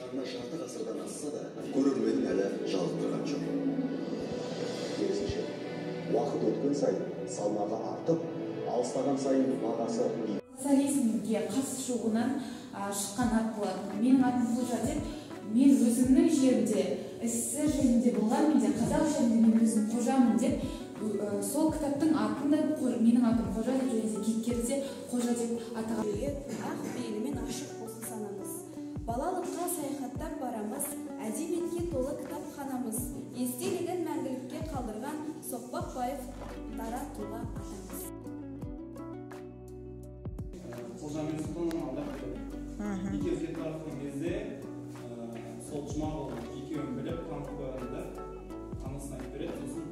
шыққанына жарты ғасырдан асса да, көрерменін әлі жалықтырған жоқ. Керісінше, уақыт өткен сайын салмағы артып, алыстаған сайын бағасы. Социализмге қарсы шығуынан шыққан арқылы менің атым Қожа деп, мен өзімнің жерімде, СССР жерінде болған менде, қазақ жерінде мен өзім қожамын деп, сол кітаптың артында менің атым Қожа деп, және кейіпкерде Қожа деп атаған. Ақ пейілімен ашық болсын санамыз. Балалыққа саяхаттап барамыз, әдебиетке толы кітапханамыз. Естелігін мәңгілікке қалдырған Соқпақбаев дара тұлға атамыз. Қожа мен Сұлтанның алдап келеді. Екеуі кетіп баратқан кезде сол Жұмағұл екеуін біліп танып қойғанда анасына айтып береді.